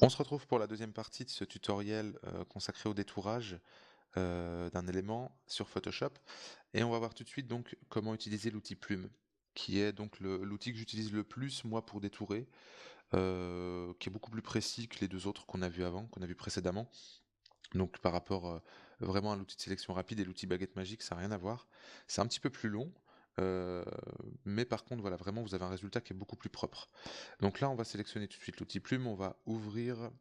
On se retrouve pour la deuxième partie de ce tutoriel consacré au détourage d'un élément sur Photoshop et on va voir tout de suite donc comment utiliser l'outil Plume qui est donc l'outil que j'utilise le plus moi pour détourer, qui est beaucoup plus précis que les deux autres qu'on a vus avant, qu'on a vus précédemment. Donc par rapport vraiment à l'outil de sélection rapide et l'outil baguette magique, ça n'a rien à voir. C'est un petit peu plus long, euh, mais par contre voilà, vraiment vous avez un résultat qui est beaucoup plus propre. Donc là on va sélectionner tout de suite l'outil Plume, on va ouvrir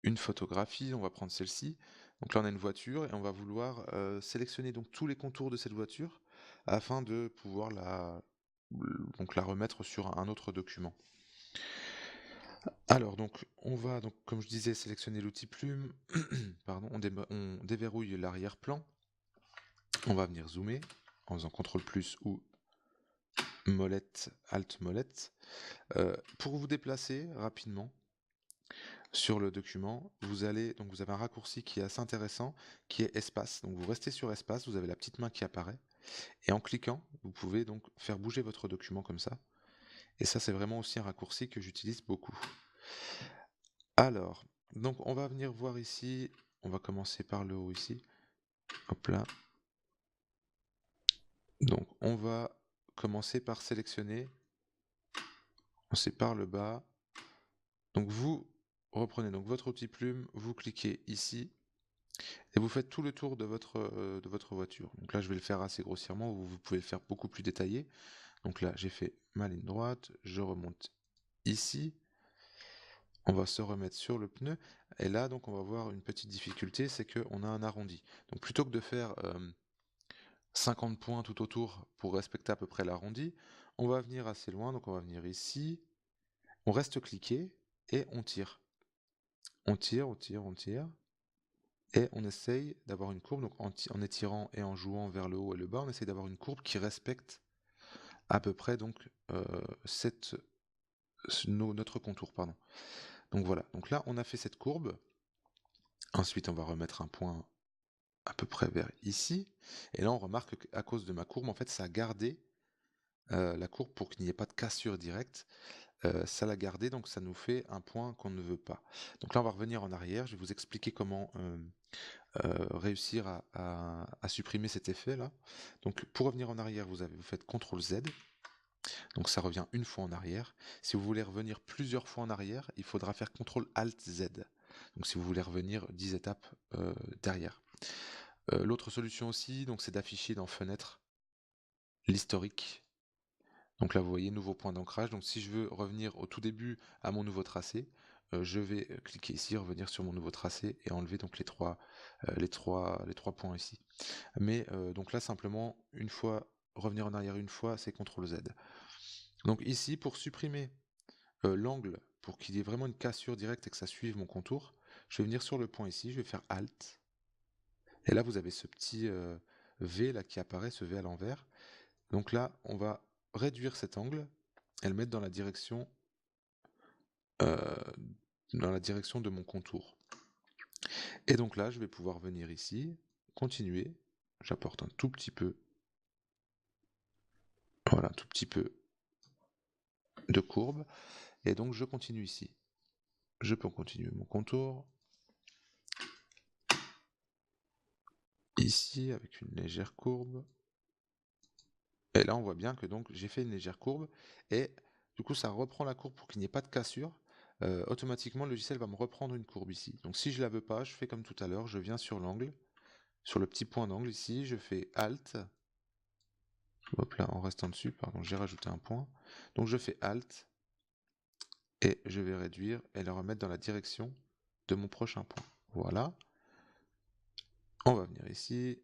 une photographie, on va prendre celle-ci. Donc là, on a une voiture et on va vouloir sélectionner donc tous les contours de cette voiture afin de pouvoir donc la remettre sur un autre document. Alors donc on va donc comme je disais sélectionner l'outil plume, pardon, on déverrouille l'arrière-plan, on va venir zoomer en faisant CTRL plus ou molette, Alt molette. Pour vous déplacer rapidement, sur le document, vous avez un raccourci qui est assez intéressant, qui est espace. Donc vous restez sur espace, vous avez la petite main qui apparaît, et en cliquant, vous pouvez donc faire bouger votre document comme ça. Et ça, c'est vraiment aussi un raccourci que j'utilise beaucoup. Alors, donc on va venir voir ici, on va commencer par le haut ici. Hop là. Donc on va commencer par sélectionner, on sépare le bas. Donc vous reprenez donc votre outil plume, vous cliquez ici, et vous faites tout le tour de votre voiture. Donc là, je vais le faire assez grossièrement, vous pouvez le faire beaucoup plus détaillé. Donc là, j'ai fait ma ligne droite, je remonte ici, on va se remettre sur le pneu, et là, donc, on va voir une petite difficulté, c'est qu'on a un arrondi. Donc plutôt que de faire 50 points tout autour pour respecter à peu près l'arrondi, on va venir assez loin, donc on va venir ici, on reste cliqué, et on tire. On tire, on tire, on tire. Et on essaye d'avoir une courbe, donc en étirant et en jouant vers le haut et le bas, on essaye d'avoir une courbe qui respecte à peu près donc notre contour, pardon. Donc voilà, donc là on a fait cette courbe. Ensuite on va remettre un point à peu près vers ici. Et là on remarque qu'à cause de ma courbe, en fait ça a gardé la courbe pour qu'il n'y ait pas de cassure directe. Ça l'a gardé, donc ça nous fait un point qu'on ne veut pas. Donc là on va revenir en arrière, je vais vous expliquer comment réussir à supprimer cet effet là. Donc pour revenir en arrière, vous faites CTRL Z, donc ça revient une fois en arrière. Si vous voulez revenir plusieurs fois en arrière, il faudra faire CTRL ALT Z. Donc si vous voulez revenir 10 étapes derrière. L'autre solution aussi, donc c'est d'afficher dans Fenêtre l'historique. Donc là vous voyez nouveau point d'ancrage. Donc si je veux revenir au tout début à mon nouveau tracé, je vais cliquer ici, revenir sur mon nouveau tracé et enlever donc les trois points ici. Mais donc là simplement une fois revenir en arrière une fois, c'est CTRL Z. Donc ici pour supprimer l'angle pour qu'il y ait vraiment une cassure directe et que ça suive mon contour, je vais venir sur le point ici, je vais faire Alt. Et là vous avez ce petit V là qui apparaît, ce V à l'envers. Donc là on va réduire cet angle et le mettre euh, dans la direction de mon contour. Et donc là je vais pouvoir venir ici, continuer, j'apporte un tout petit peu, voilà, un tout petit peu de courbe. Et donc je continue ici. Je peux continuer mon contour. Ici avec une légère courbe. Et là on voit bien que donc j'ai fait une légère courbe. Et du coup ça reprend la courbe pour qu'il n'y ait pas de cassure. Automatiquement le logiciel va me reprendre une courbe ici. Donc si je la veux pas, je fais comme tout à l'heure. Je viens sur l'angle. Sur le petit point d'angle ici, je fais Alt. Hop là, en restant dessus, pardon, j'ai rajouté un point. Donc je fais Alt. Et je vais réduire et la remettre dans la direction de mon prochain point. Voilà. On va venir ici,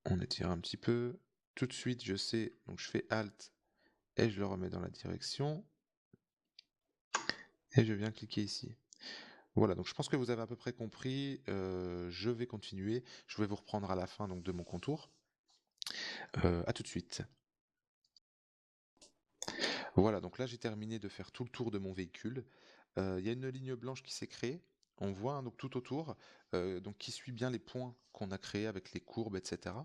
on étire un petit peu. Tout de suite, je sais, donc je fais Alt et je le remets dans la direction. Et je viens cliquer ici. Voilà, donc je pense que vous avez à peu près compris. Je vais continuer. Je vais vous reprendre à la fin donc, de mon contour. À tout de suite. Voilà, donc là j'ai terminé de faire tout le tour de mon véhicule. Il y a une ligne blanche qui s'est créée. On voit hein, donc tout autour, donc qui suit bien les points qu'on a créés avec les courbes, etc.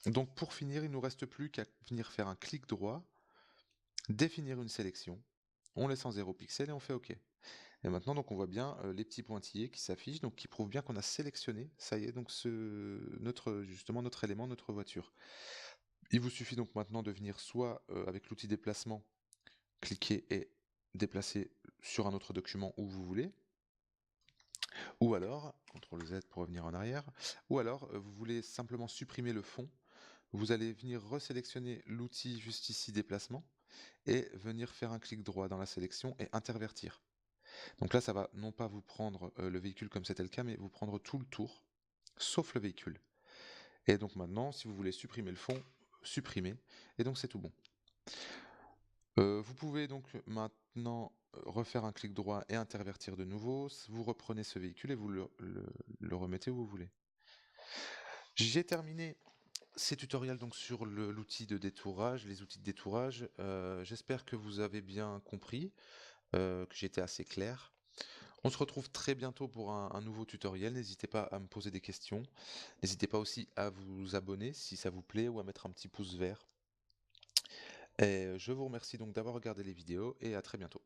Donc pour finir, il ne nous reste plus qu'à venir faire un clic droit, définir une sélection, on laisse en 0 pixel et on fait OK. Et maintenant, donc, on voit bien les petits pointillés qui s'affichent, donc qui prouvent bien qu'on a sélectionné, ça y est, donc justement notre élément, notre voiture. Il vous suffit donc maintenant de venir soit avec l'outil déplacement, cliquer et déplacer sur un autre document où vous voulez, ou alors, CTRL Z pour revenir en arrière, ou alors vous voulez simplement supprimer le fond, vous allez venir resélectionner l'outil juste ici déplacement et venir faire un clic droit dans la sélection et intervertir. Donc là, ça va non pas vous prendre le véhicule comme c'était le cas, mais vous prendre tout le tour, sauf le véhicule. Et donc maintenant, si vous voulez supprimer le fond, supprimez, et donc c'est tout bon. Vous pouvez donc maintenant refaire un clic droit et intervertir de nouveau. Vous reprenez ce véhicule et vous le remettez où vous voulez. J'ai terminé ces tutoriels donc sur l'outil de détourage, les outils de détourage. J'espère que vous avez bien compris, que j'ai été assez clair. On se retrouve très bientôt pour un nouveau tutoriel. N'hésitez pas à me poser des questions. N'hésitez pas aussi à vous abonner si ça vous plaît ou à mettre un petit pouce vert. Et je vous remercie donc d'avoir regardé les vidéos et à très bientôt.